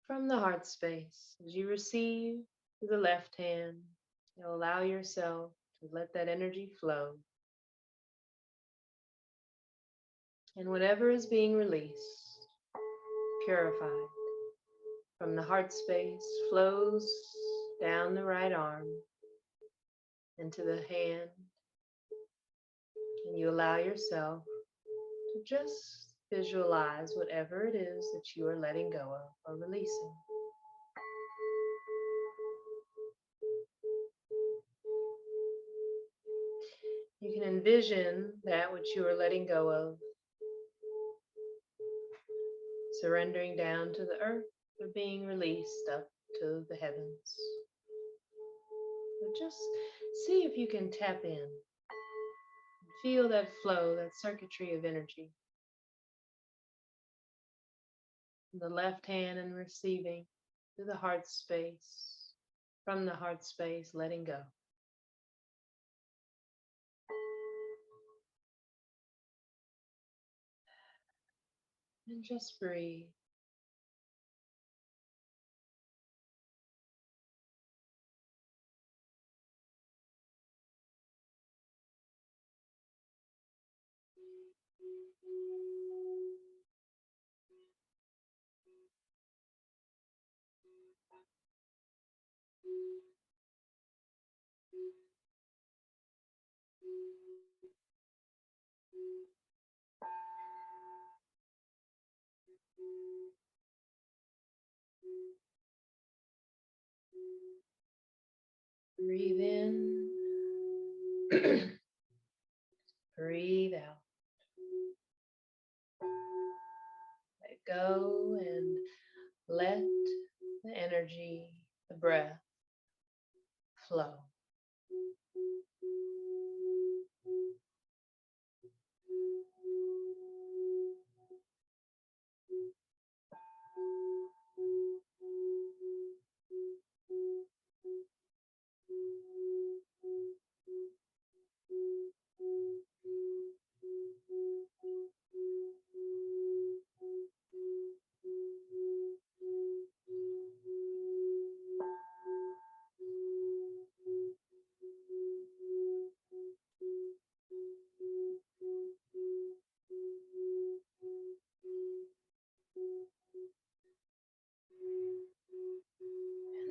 From the heart space, as you receive through the left hand, you'll allow yourself to let that energy flow. And whatever is being released, purified from the heart space, flows down the right arm into the hand. And you allow yourself to just visualize whatever it is that you are letting go of or releasing. You can envision that which you are letting go of surrendering down to the earth or being released up to the heavens. But just see if you can tap in, feel that flow, that circuitry of energy. The left hand and receiving through the heart space, from the heart space, letting go. And just breathe. Breathe in, breathe out. Let go and let the energy, the breath flow.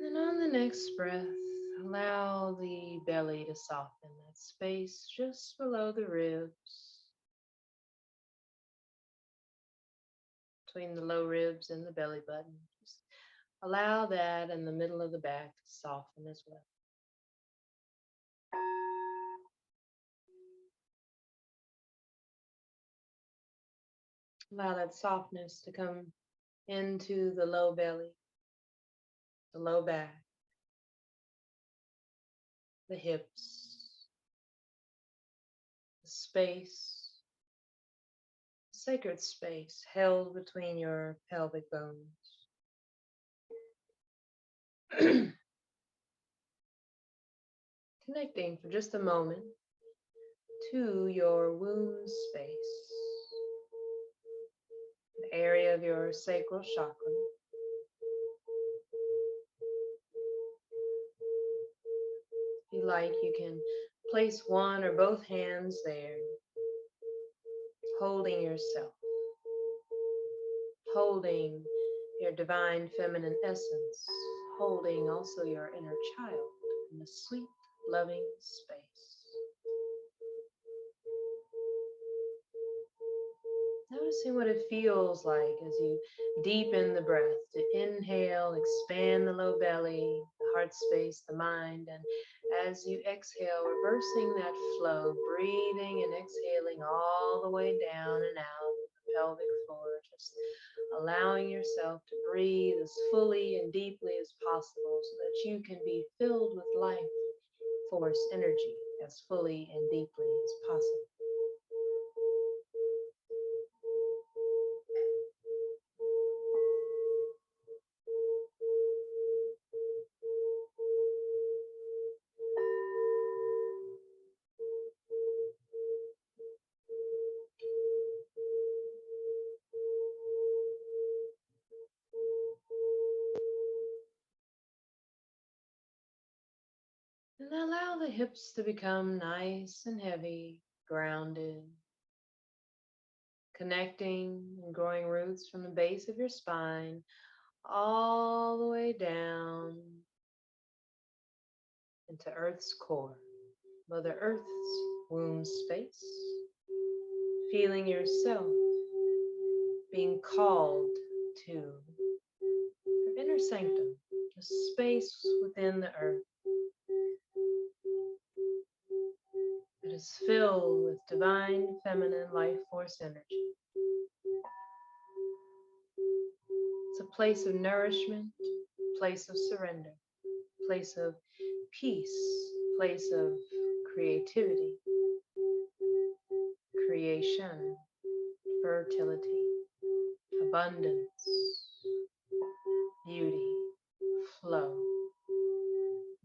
And then on the next breath, allow the belly to soften, that space just below the ribs, between the low ribs and the belly button. Just allow that and the middle of the back to soften as well. Allow that softness to come into the low belly, the low back, the hips, the space, sacred space held between your pelvic bones. Connecting for just a moment to your womb space, the area of your sacral chakra. If you like, you can place one or both hands there, holding yourself, holding your divine feminine essence, holding also your inner child in a sweet, loving space. Noticing what it feels like as you deepen the breath to inhale, expand the low belly, the heart space, the mind, and as you exhale, reversing that flow, breathing and exhaling all the way down and out the pelvic floor, just allowing yourself to breathe as fully and deeply as possible so that you can be filled with life force energy as fully and deeply as possible. the hips to become nice and heavy, grounded, connecting and growing roots from the base of your spine all the way down into Earth's core, Mother Earth's womb space, feeling yourself being called to your inner sanctum, a space within the earth that is filled with divine feminine life force energy. It's a place of nourishment, place of surrender, place of peace, place of creativity, creation, fertility, abundance, beauty, flow,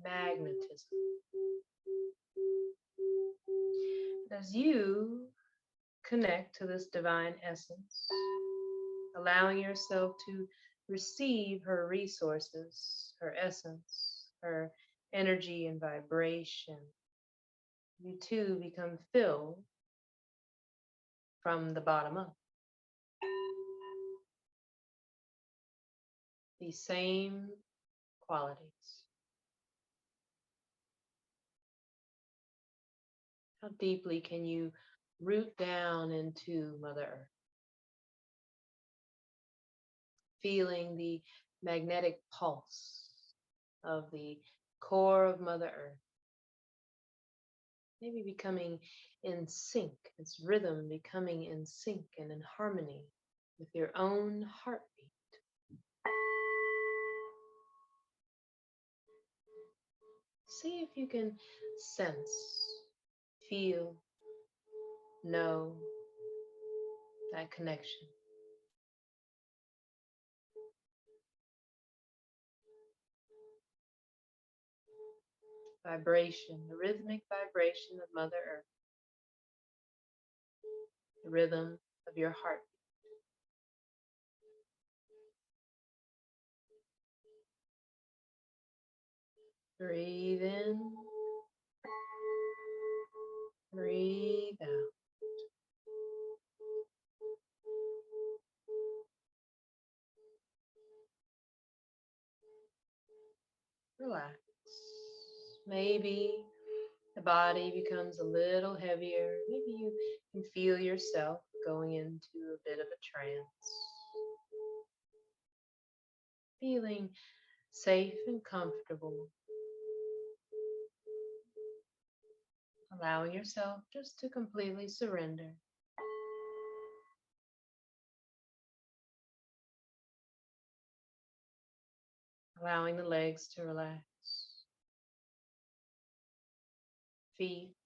magnetism. As you connect to this divine essence, allowing yourself to receive her resources, her essence, her energy and vibration, you too become filled from the bottom up. These same qualities. How deeply can you root down into Mother Earth, feeling the magnetic pulse of the core of Mother Earth, maybe becoming in sync, its rhythm becoming in sync and in harmony with your own heartbeat. See if you can sense, feel, know that connection. Vibration, the rhythmic vibration of Mother Earth, the rhythm of your heart. Breathe in, breathe out. Relax. Maybe the body becomes a little heavier. Maybe you can feel yourself going into a bit of a trance. Feeling safe and comfortable. Allowing yourself just to completely surrender. Allowing the legs to relax. Feet,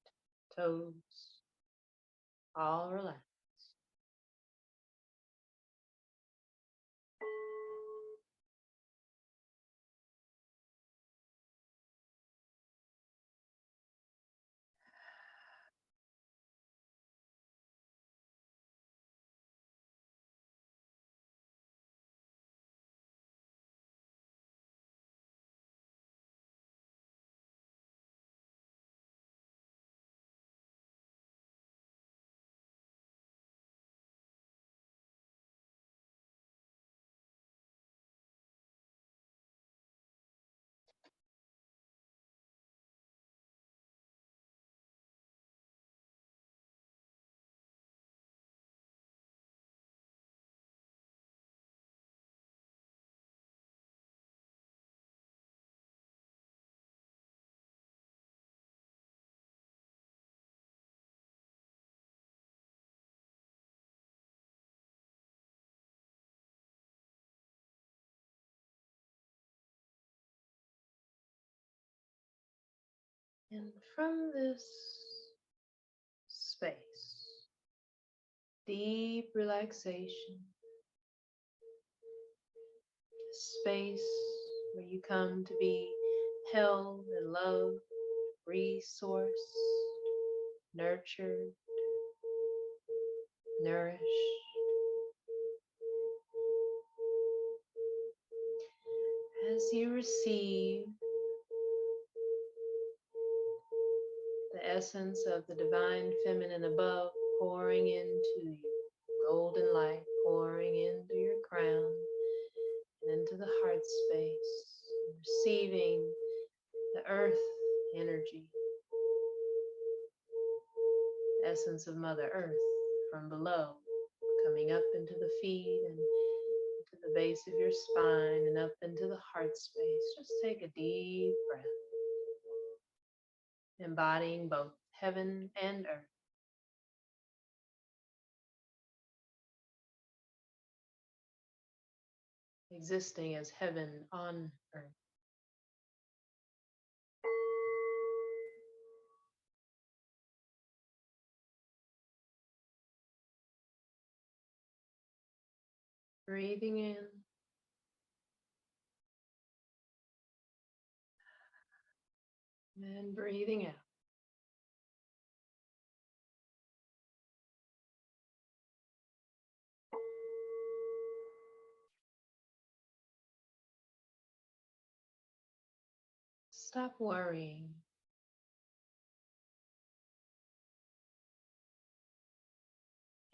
toes, all relax. And from this space, deep relaxation, space where you come to be held and loved, resourced, nurtured, nourished. As you receive essence of the divine feminine above pouring into you, golden light pouring into your crown and into the heart space, receiving the earth energy, essence of Mother Earth from below, coming up into the feet and to the base of your spine and up into the heart space. Just take a deep breath, embodying both heaven and earth, existing as heaven on earth. Breathing in and breathing out. Stop worrying.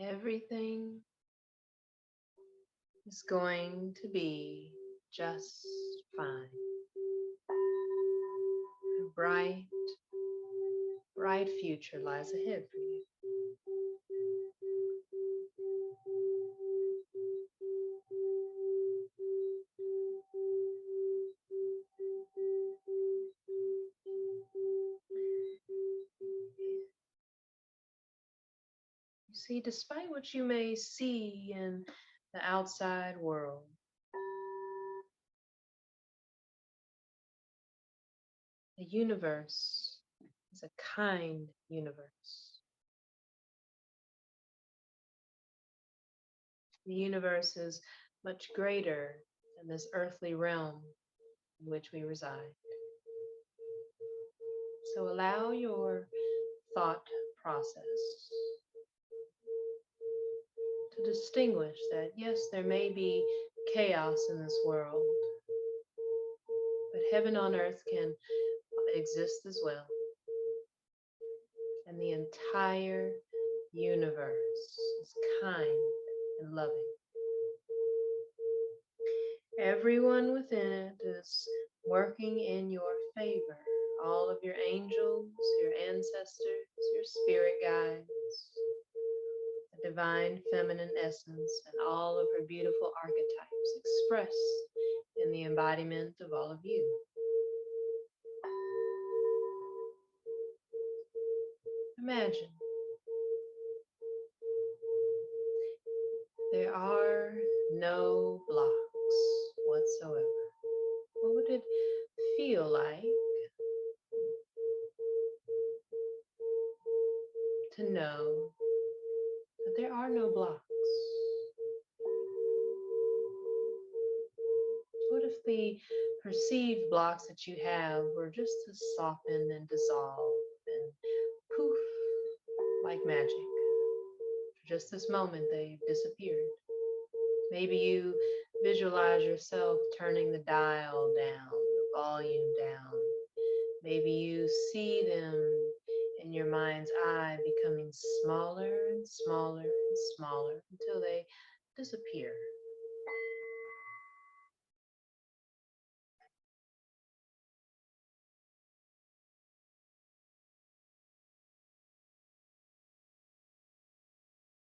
Everything is going to be just fine. A bright, bright future lies ahead for you. You see, despite what you may see in the outside world, the universe is a kind universe. The universe is much greater than this earthly realm in which we reside. So allow your thought process to distinguish that, yes, there may be chaos in this world, but heaven on earth can exist as well. And the entire universe is kind and loving. Everyone within it is working in your favor. All of your angels, your ancestors, your spirit guides, the divine feminine essence, and all of her beautiful archetypes expressed in the embodiment of all of you. Imagine there are no blocks whatsoever. What would it feel like to know that there are no blocks? What if the perceived blocks that you have were just to soften and dissolve and poof, like magic? For just this moment, they've disappeared. Maybe you visualize yourself turning the dial down, the volume down. Maybe you see them in your mind's eye becoming smaller and smaller and smaller until they disappear.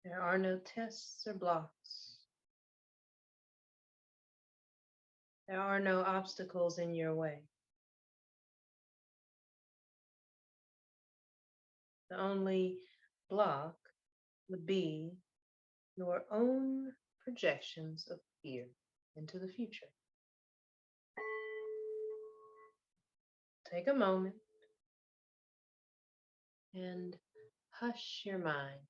There are no tests or blocks. There are no obstacles in your way. The only block would be your own projections of fear into the future. Take a moment and hush your mind,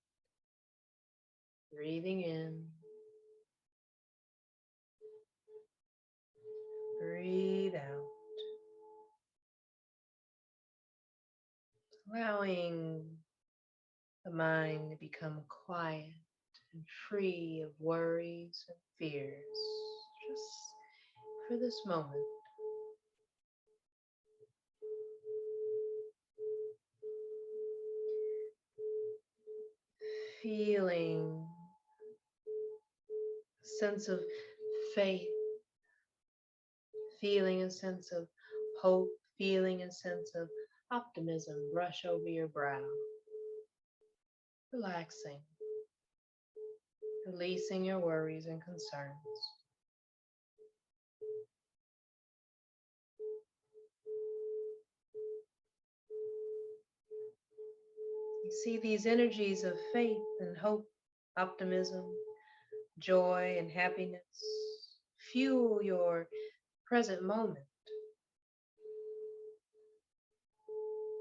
breathing in, breathe out, allowing the mind to become quiet and free of worries and fears, just for this moment. feeling a sense of faith, feeling a sense of hope, feeling a sense of optimism brush over your brow, relaxing, releasing your worries and concerns. You see these energies of faith and hope, optimism, joy, and happiness fuel your present moment.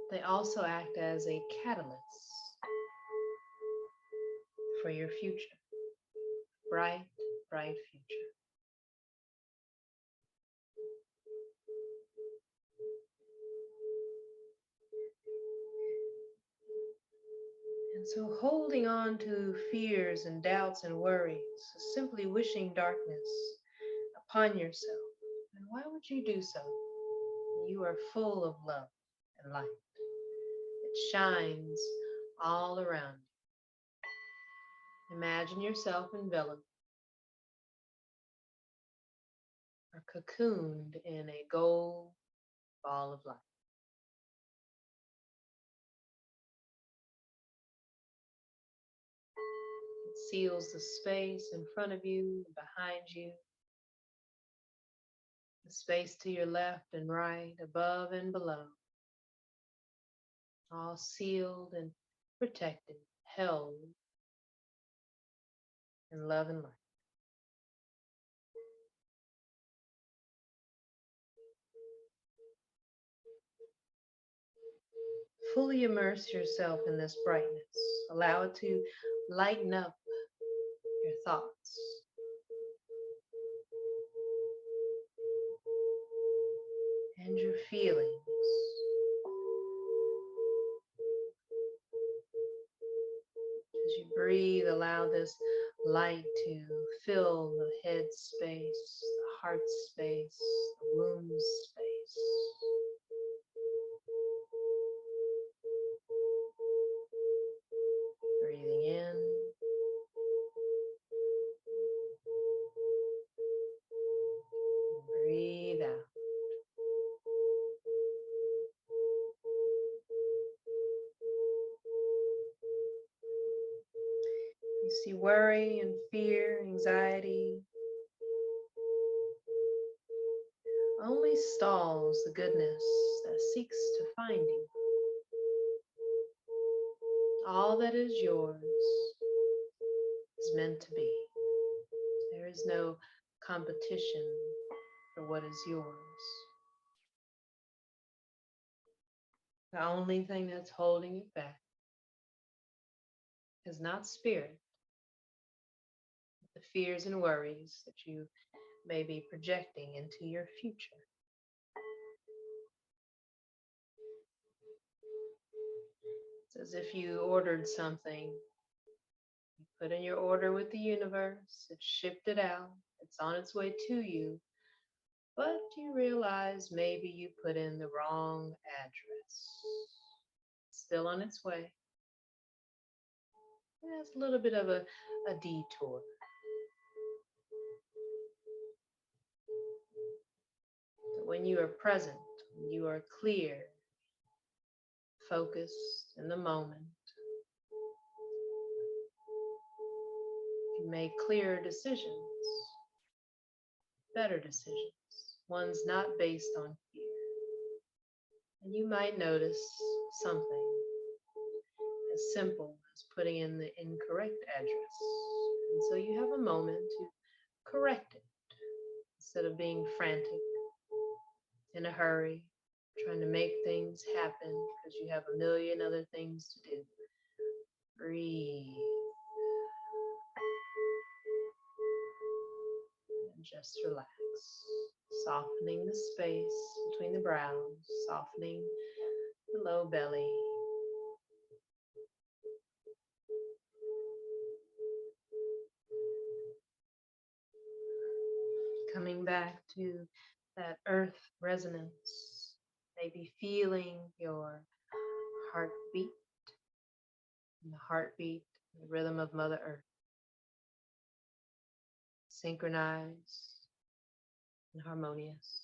They also act as a catalyst for your future, bright, bright future. And so holding on to fears and doubts and worries, simply wishing darkness upon yourself. And why would you do so? You are full of love and light. It shines all around you. Imagine yourself enveloped or cocooned in a gold ball of light. It seals the space in front of you, behind you, the space to your left and right, above and below, all sealed and protected, held in love and light. Fully immerse yourself in this brightness. Allow it to lighten up your thoughts. And your feelings. As you breathe, allow this light to fill the head space, the heart space, the womb space. Breathing in. Breathe out. You see worry and fear, anxiety only stalls the goodness that seeks to find you. All that is yours is meant to be. There is no competition for what is yours. The only thing that's holding it back is not spirit, but the fears and worries that you may be projecting into your future. It's as if you ordered something, you put in your order with the universe, it shipped it out, it's on its way to you, but you realize maybe you put in the wrong address. It's still on its way. It has a little bit of a detour. But when you are present, when you are clear, focused in the moment, you make clearer decisions, better decisions, ones not based on fear. And you might notice something as simple as putting in the incorrect address. And so you have a moment to correct it instead of being frantic, in a hurry, trying to make things happen because you have a million other things to do. Breathe. And just relax. Softening the space between the brows, softening the low belly. Coming back to that earth resonance, maybe feeling your heartbeat and the heartbeat the rhythm of Mother Earth, synchronized and harmonious.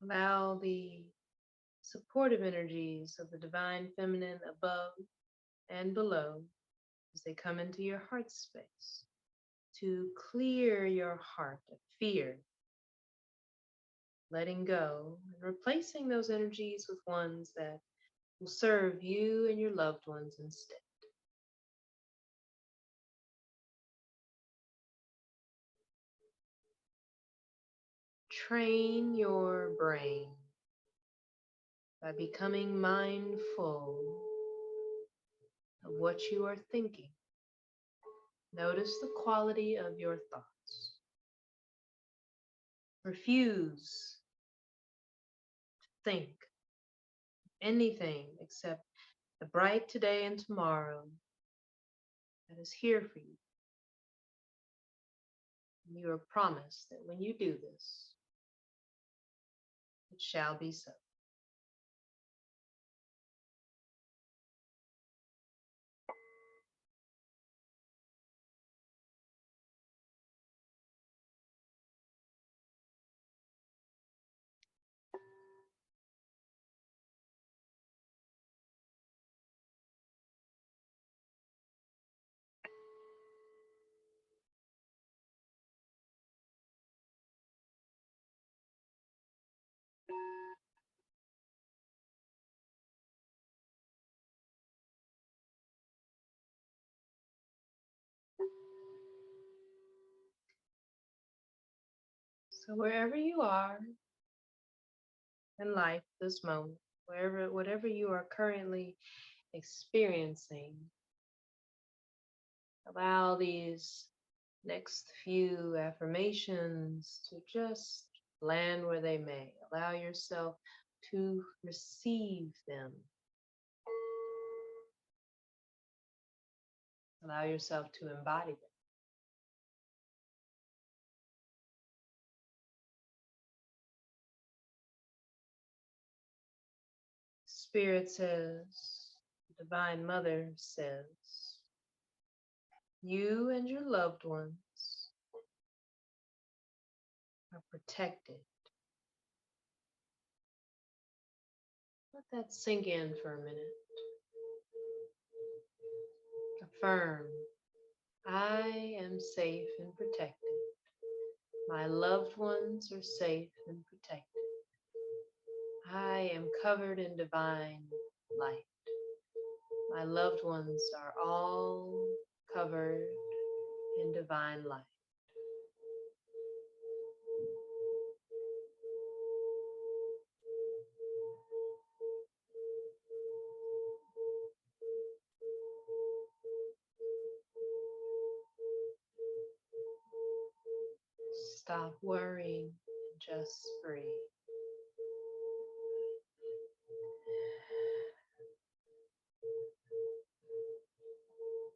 Allow the supportive energies of the divine feminine above and below as they come into your heart space to clear your heart of fear, letting go and replacing those energies with ones that will serve you and your loved ones instead. Train your brain by becoming mindful of what you are thinking. Notice the quality of your thoughts. Refuse to think anything except the bright today and tomorrow that is here for you. And you are promised that when you do this, it shall be so. So wherever you are in life this moment, whatever you are currently experiencing, allow these next few affirmations to just land where they may. Allow yourself to receive them. Allow yourself to embody them. Spirit says, Divine Mother says, you and your loved ones are protected. Let that sink in for a minute. Affirm, I am safe and protected. My loved ones are safe and protected. I am covered in divine light. My loved ones are all covered in divine light. Stop worrying and just breathe.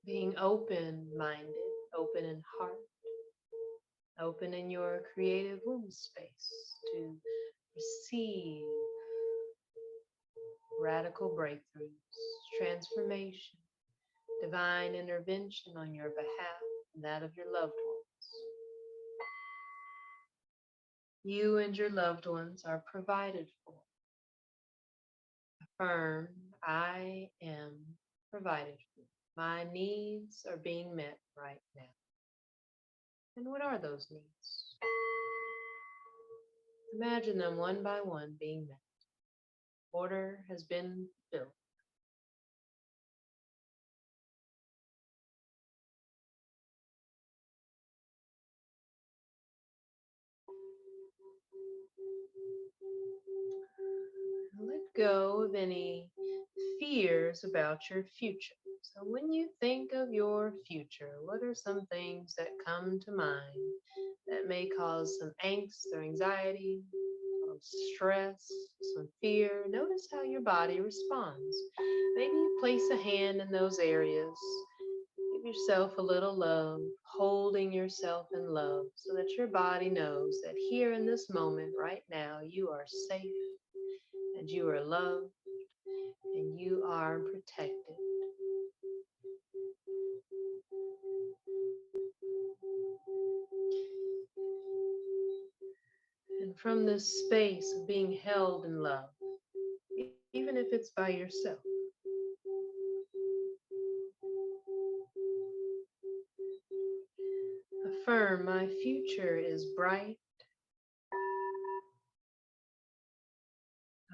Being open-minded, open in heart, open in your creative womb space to receive radical breakthroughs, transformation, divine intervention on your behalf and that of your loved ones. You and your loved ones are provided for. Affirm, I am provided for. My needs are being met right now. And what are those needs? Imagine them one by one being met. Order has been built. Let go of any fears about your future. So when you think of your future, what are some things that come to mind that may cause some angst or anxiety, or stress, some fear? Notice how your body responds. Maybe you place a hand in those areas. Give yourself a little love, holding yourself in love so that your body knows that here in this moment, right now, you are safe and you are loved and you are protected. And from this space of being held in love, even if it's by yourself, affirm my future is bright.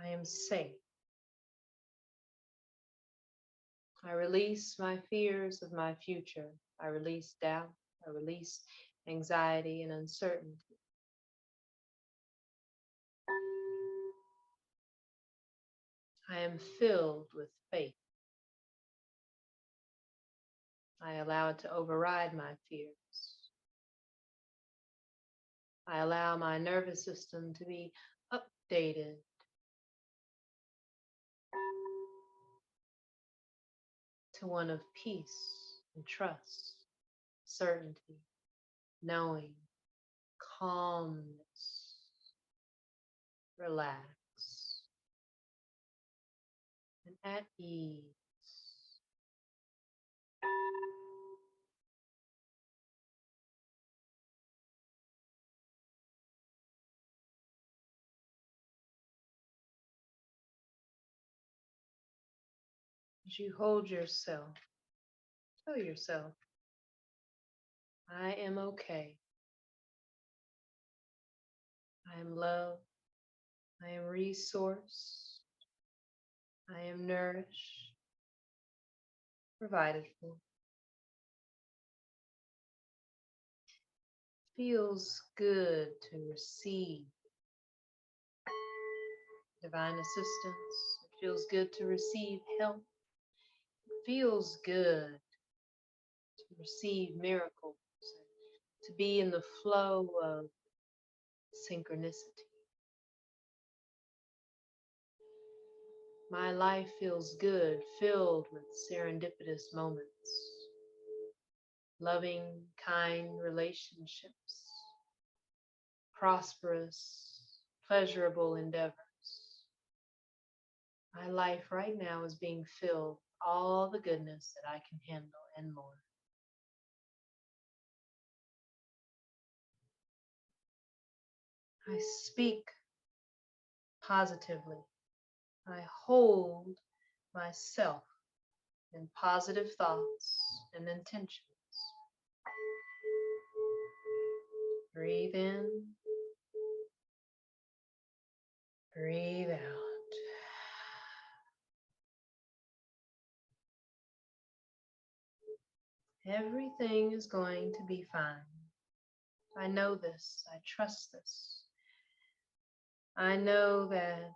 I am safe. I release my fears of my future. I release doubt. I release anxiety and uncertainty. I am filled with faith. I allow it to override my fears. I allow my nervous system to be updated to one of peace and trust, certainty, knowing, calmness, relax, and at ease. As you hold yourself, tell yourself, I am okay. I am loved. I am resourced. I am nourished, provided for. Feels good to receive divine assistance. It feels good to receive help. It feels good to receive miracles, to be in the flow of synchronicity. My life feels good, filled with serendipitous moments, loving, kind relationships, prosperous, pleasurable endeavors. My life right now is being filled with all the goodness that I can handle and more. I speak positively. I hold myself in positive thoughts and intentions. Breathe in, breathe out. Everything is going to be fine. I know this. I trust this. I know that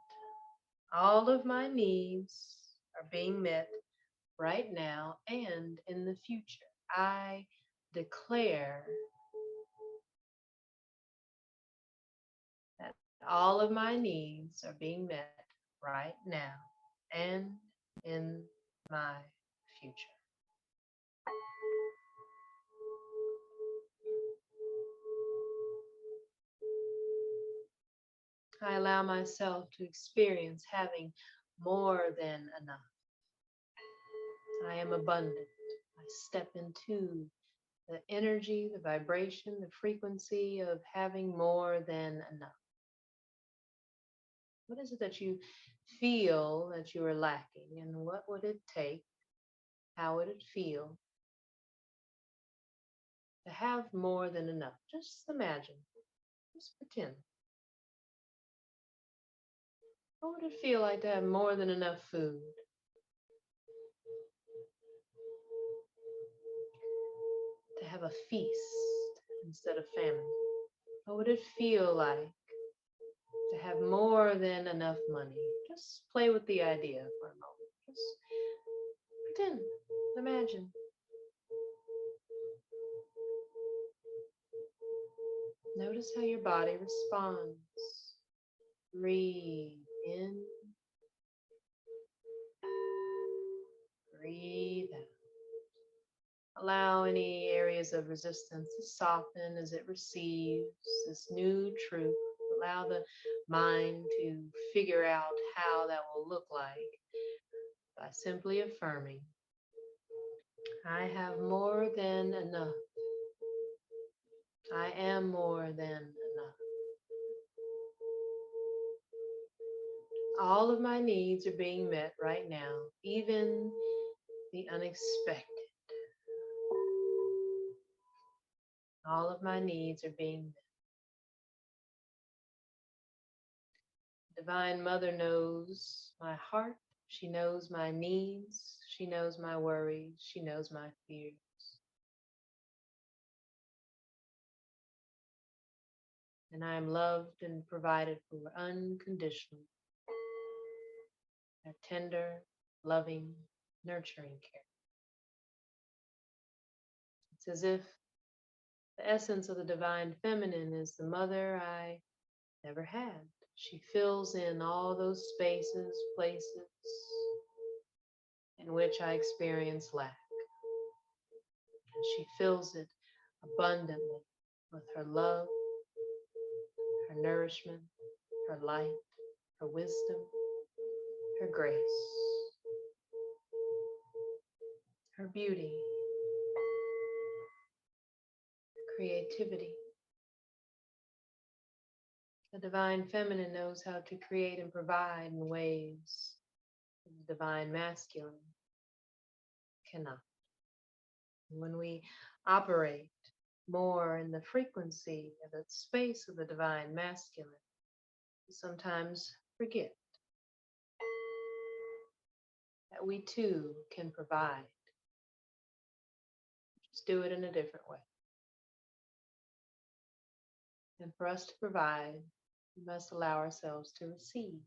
all of my needs are being met right now and in the future. I declare that all of my needs are being met right now and in my future. I allow myself to experience having more than enough. I am abundant. I step into the energy, the vibration, the frequency of having more than enough. What is it that you feel that you are lacking, and what would it take? How would it feel to have more than enough? Just imagine, just pretend. What would it feel like to have more than enough food? To have a feast instead of famine? What would it feel like to have more than enough money? Just play with the idea for a moment. Just pretend, imagine. Notice how your body responds. Breathe in, breathe out. Allow layers of resistance to soften as it receives this new truth. Allow the mind to figure out how that will look like by simply affirming, I have more than enough. I am more than enough. All of my needs are being met right now, even the unexpected. All of my needs are being met. Divine Mother knows my heart. She knows my needs. She knows my worries. She knows my fears. And I am loved and provided for unconditionally. Her tender, loving, nurturing care. It's as if the essence of the Divine Feminine is the mother I never had. She fills in all those spaces, places in which I experience lack. And she fills it abundantly with her love, her nourishment, her light, her wisdom, her grace, her beauty, her creativity. The Divine Feminine knows how to create and provide in ways that the Divine Masculine cannot. When we operate more in the frequency of the space of the Divine Masculine, we sometimes forget that we too can provide. Just do it in a different way. And for us to provide, we must allow ourselves to receive.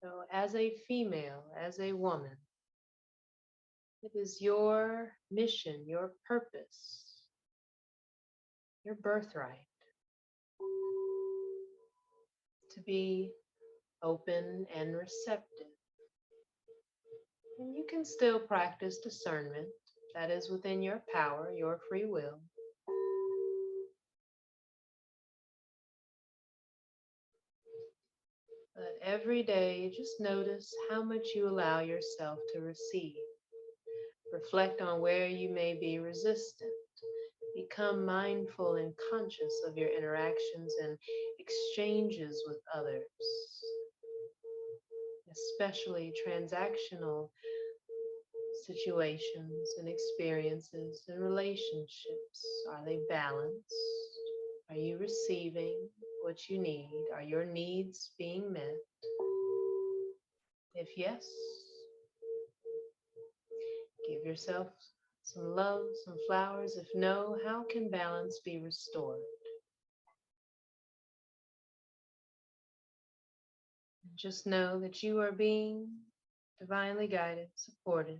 So as a female, as a woman, it is your mission, your purpose, your birthright to be open and receptive. And you can still practice discernment. That is within your power, your free will. But every day, just notice how much you allow yourself to receive. Reflect on where you may be resistant. Become mindful and conscious of your interactions and exchanges with others, especially transactional situations and experiences and relationships. Are they balanced? Are you receiving what you need? Are your needs being met? If yes, give yourself some love, some flowers. If no, how can balance be restored? Just know that you are being divinely guided, supported.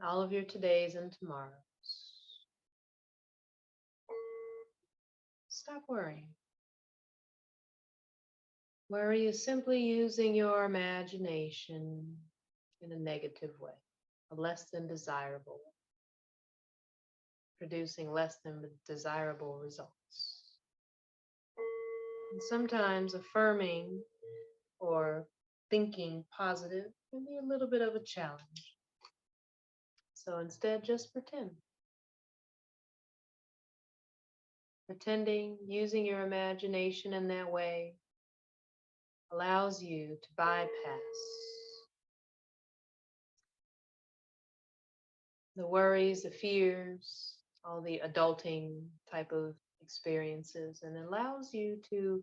All of your todays and tomorrows. Stop worrying. Worry is simply using your imagination in a negative way, a less than desirable way, producing less than desirable results. And sometimes affirming or thinking positive can be a little bit of a challenge. So instead, just pretend. Pretending, using your imagination in that way, allows you to bypass the worries, the fears, all the adulting type of experiences, and allows you to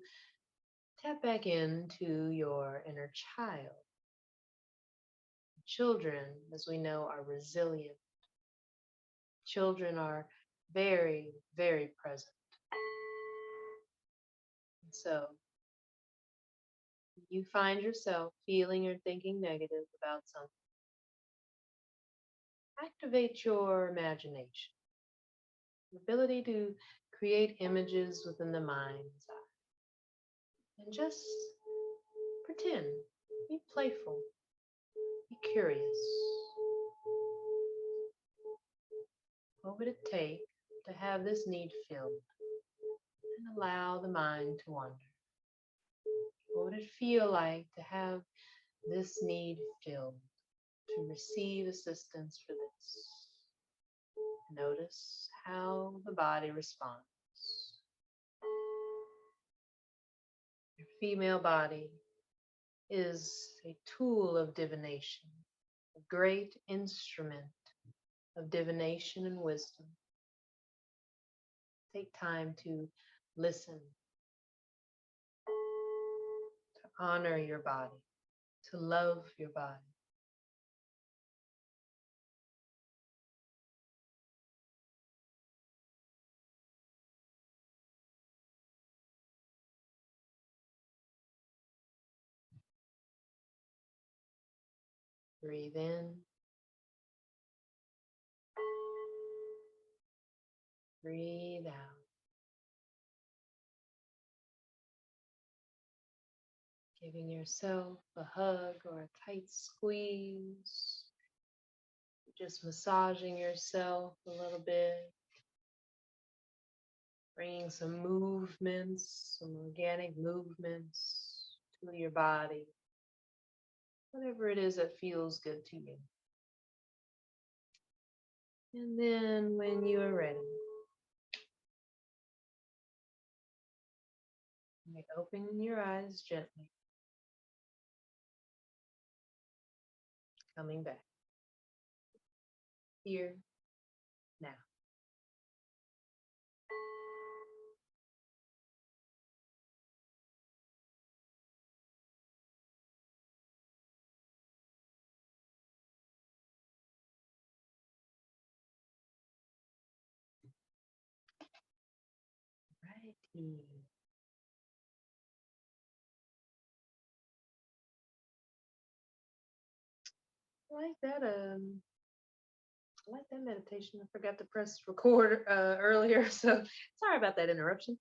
tap back into your inner child. Children, as we know, are resilient. Children are very, very present. And so, you find yourself feeling or thinking negative about something, activate your imagination, the ability to create images within the mind's eye. And just pretend, be playful, be Be curious. What would it take to have this need filled and allow the mind to wander? What would it feel like to have this need filled, to receive assistance for this? Notice how the body responds. Your female body is a tool of divination, a great instrument of divination and wisdom. Take time to listen, to honor your body, to love your body. Breathe in, breathe out. Giving yourself a hug or a tight squeeze. Just massaging yourself a little bit. Bringing some movements, some organic movements to your body. Whatever it is that feels good to you. And then when you are ready, you may open your eyes gently. Coming back. Here, now. Righty. I like that. I like that meditation. I forgot to press record earlier, so sorry about that interruption.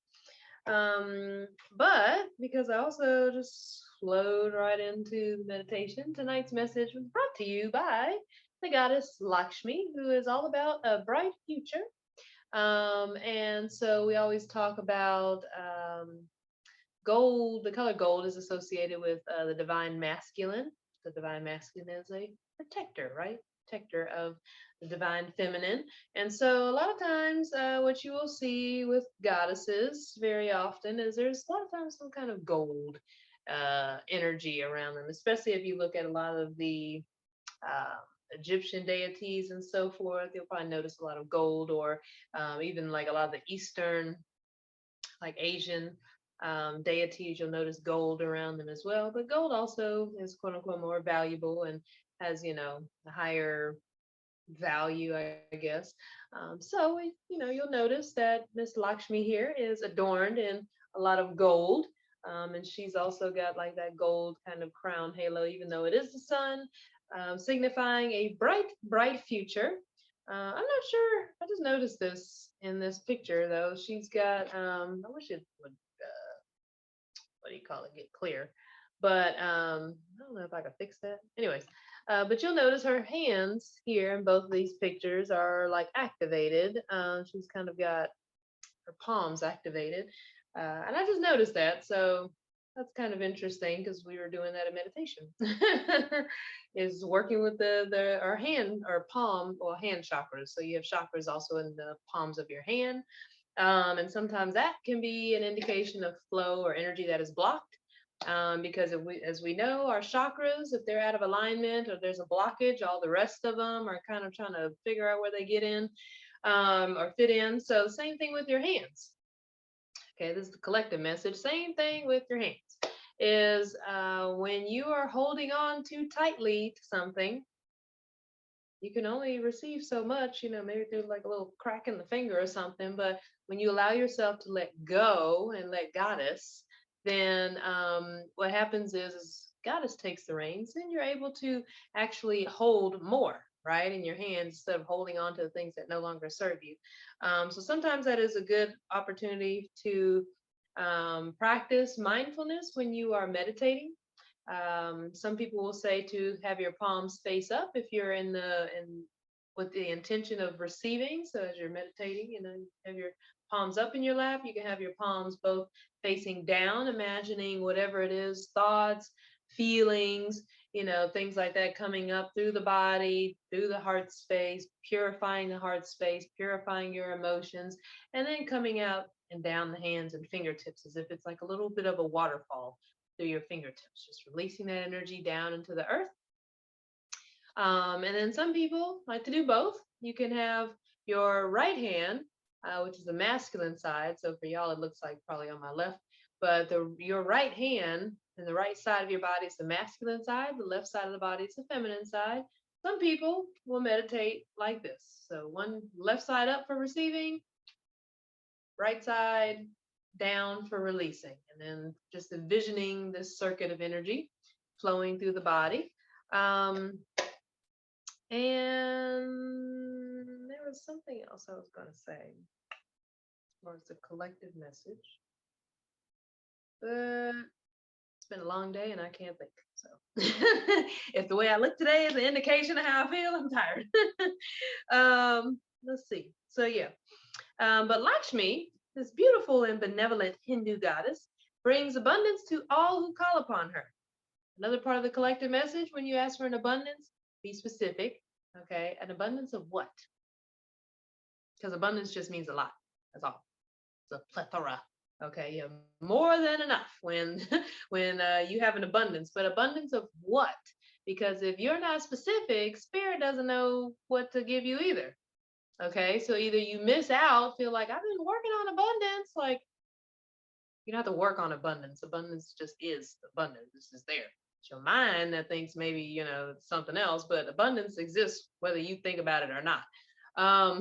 But because I also just flowed right into the meditation, tonight's message was brought to you by the Goddess Lakshmi, who is all about a bright future. And so we always talk about gold. The color gold is associated with the divine masculine. The divine masculine is a protector, right? Protector of the divine feminine. And so a lot of times what you will see with goddesses very often is there's a lot of times some kind of gold energy around them, especially if you look at a lot of the uh, Egyptian deities and so forth. You'll probably notice a lot of gold, or even like a lot of the Eastern, like Asian deities, you'll notice gold around them as well. But gold also is quote unquote more valuable and has, a higher value, I guess. So, you'll notice that Miss Lakshmi here is adorned in a lot of gold. And she's also got like that gold kind of crown halo, even though it is the sun, signifying a bright, bright future. I'm not sure. I just noticed this in this picture, though. She's got, I wish it would, what do you call it, get clear. But I don't know if I can fix that. Anyways, but you'll notice her hands here in both of these pictures are like activated. She's kind of got her palms activated. And I just noticed that. So that's kind of interesting because we were doing that in meditation. Is working with the our hand or palm or hand chakras. So you have chakras also in the palms of your hand. And sometimes that can be an indication of flow or energy that is blocked. Because if as we know, our chakras, if they're out of alignment or there's a blockage, all the rest of them are kind of trying to figure out where they get in or fit in. So same thing with your hands. Okay, this is the collective message. Same thing with your hands is when you are holding on too tightly to something, you can only receive so much, maybe through like a little crack in the finger or something. But when you allow yourself to let go and let Goddess, then what happens is Goddess takes the reins, and you're able to actually hold more, right, in your hands instead of holding on to the things that no longer serve you. So sometimes that is a good opportunity to practice mindfulness when you are meditating. Some people will say to have your palms face up if you're in with the intention of receiving. So as you're meditating, you have your palms up in your lap. You can have your palms both facing down, imagining whatever it is, thoughts, feelings, things like that coming up through the body, through the heart space, purifying the heart space, purifying your emotions, and then coming out and down the hands and fingertips as if it's like a little bit of a waterfall through your fingertips, just releasing that energy down into the earth. And then some people like to do both. You can have your right hand, which is the masculine side. So for y'all, it looks like probably on my left, but your right hand and the right side of your body is the masculine side. The left side of the body is the feminine side. Some people will meditate like this. So one left side up for receiving, right side down for releasing, and then just envisioning this circuit of energy flowing through the body. And there was something else I was going to say, or it's a collective message. But it's been a long day and I can't think. So if the way I look today is an indication of how I feel, I'm tired. Let's see. So yeah. But Lakshmi, this beautiful and benevolent Hindu goddess, brings abundance to all who call upon her. Another part of the collective message, when you ask for an abundance, be specific. Okay, an abundance of what? Because abundance just means a lot. That's all. It's a plethora. Okay, you have more than enough when when you have an abundance. But abundance of what? Because if you're not specific, spirit doesn't know what to give you either. Okay, so either you miss out, feel like I've been working on abundance, like you don't have to work on abundance. Abundance just is abundance. It's just there. It's your mind that thinks maybe, something else, but abundance exists whether you think about it or not.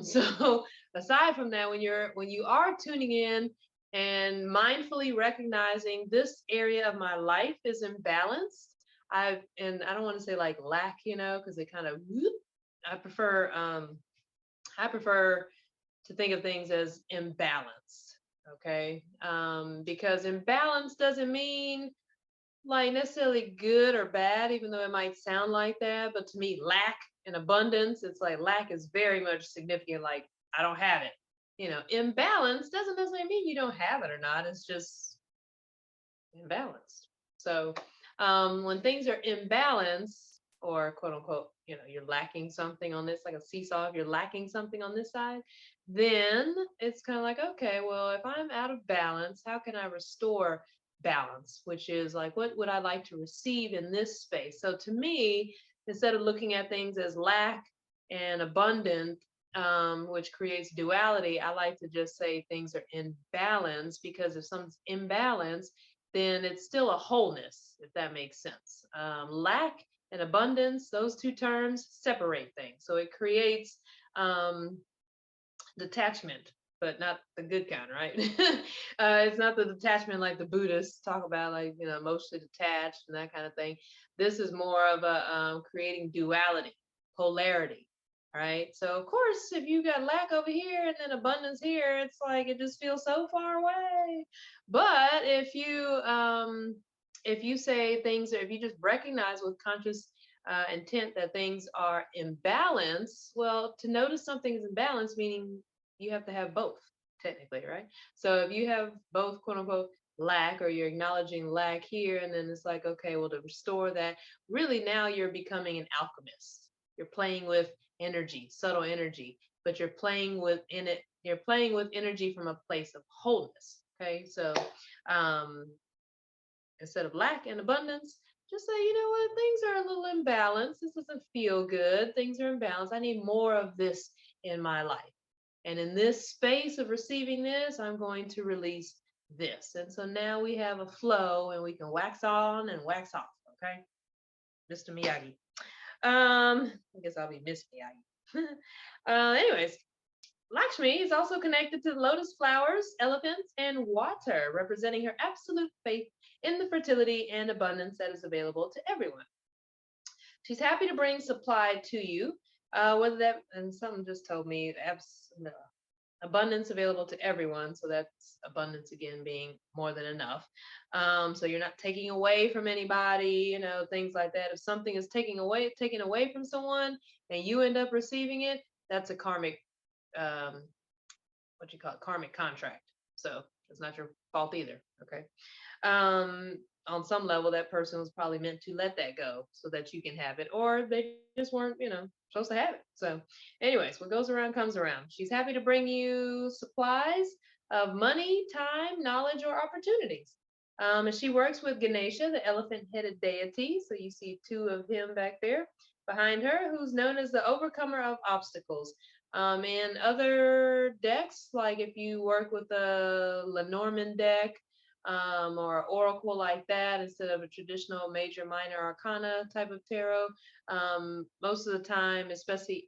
So aside from that, when you are tuning in and mindfully recognizing this area of my life is imbalanced, and I don't want to say like lack, because it kind of I prefer to think of things as imbalanced. Okay. Because imbalance doesn't mean like necessarily good or bad, even though it might sound like that. But to me, lack and abundance, it's like lack is very much significant, like I don't have it. Imbalance doesn't necessarily mean you don't have it or not. It's just imbalanced. So when things are imbalanced, or quote unquote, you're lacking something on this, like a seesaw, if you're lacking something on this side, then it's kind of like, okay, well, if I'm out of balance, how can I restore balance? Which is like, what would I like to receive in this space? So to me, instead of looking at things as lack and abundant, which creates duality, I like to just say things are in balance, because if something's imbalanced, then it's still a wholeness, if that makes sense. Lack and abundance, those two terms separate things. So it creates detachment, but not the good kind, right? It's not the detachment like the Buddhists talk about, like, emotionally detached and that kind of thing. This is more of a creating duality, polarity, right? So of course, if you got lack over here and then abundance here, it's like it just feels so far away. But if you say things, or if you just recognize with conscious intent that things are in balance, well, to notice something is in balance, meaning you have to have both, technically, right? So if you have both, quote unquote, lack, or you're acknowledging lack here, and then it's like, okay, well, to restore that, really now you're becoming an alchemist. You're playing with energy, subtle energy, but you're playing with energy from a place of wholeness. Okay, so instead of lack and abundance, just say, you know what, things are a little imbalanced. This doesn't feel good. Things are imbalanced. I need more of this in my life. And in this space of receiving this, I'm going to release this. And so now we have a flow and we can wax on and wax off. Okay. Mr. Miyagi. I guess I'll be Miss Miyagi. Anyways, Lakshmi is also connected to lotus flowers, elephants, and water, representing her absolute faith in the fertility and abundance that is available to everyone. She's happy to bring supply to you, whether that, and someone just told me, abundance available to everyone. So that's abundance again being more than enough. So you're not taking away from anybody, things like that. If something is taken away from someone and you end up receiving it, that's a karmic, um, what you call it, karmic contract. So it's not your fault either. Okay. um, on some level, that person was probably meant to let that go so that you can have it, or they just weren't, supposed to have it. So, anyways, what goes around comes around. She's happy to bring you supplies of money, time, knowledge, or opportunities. And she works with Ganesha, the elephant headed deity. So you see two of him back there behind her, who's known as the overcomer of obstacles. In other decks, like if you work with a Lenormand deck, or oracle like that instead of a traditional major minor arcana type of tarot. Most of the time, especially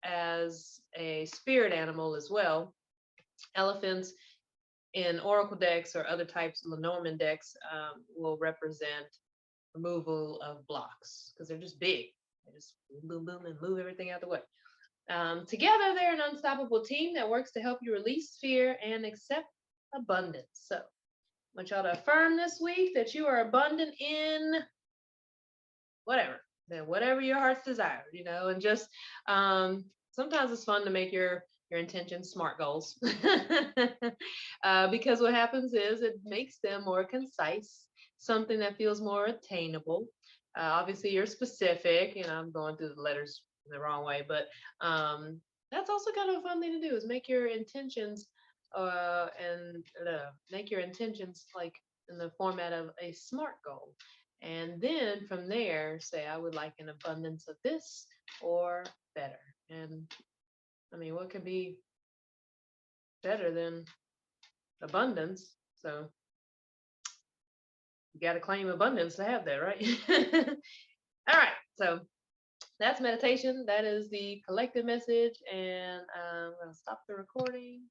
as a spirit animal as well, elephants in oracle decks or other types of Lenormand decks will represent removal of blocks because they're just big. They just boom, boom, boom, and move everything out of the way. Together, they're an unstoppable team that works to help you release fear and accept abundance. So, I want y'all to affirm this week that you are abundant in whatever, whatever your heart's desire, and just sometimes it's fun to make your intentions smart goals because what happens is it makes them more concise, something that feels more attainable. Obviously, you're specific. I'm going through the letters the wrong way, but that's also kind of a fun thing to do is make your intentions and make your intentions like in the format of a SMART goal. And then from there, say, I would like an abundance of this or better. And I mean, what could be better than abundance? So you got to claim abundance to have that, right? All right. So that's meditation. That is the collective message. And I'm going to stop the recording.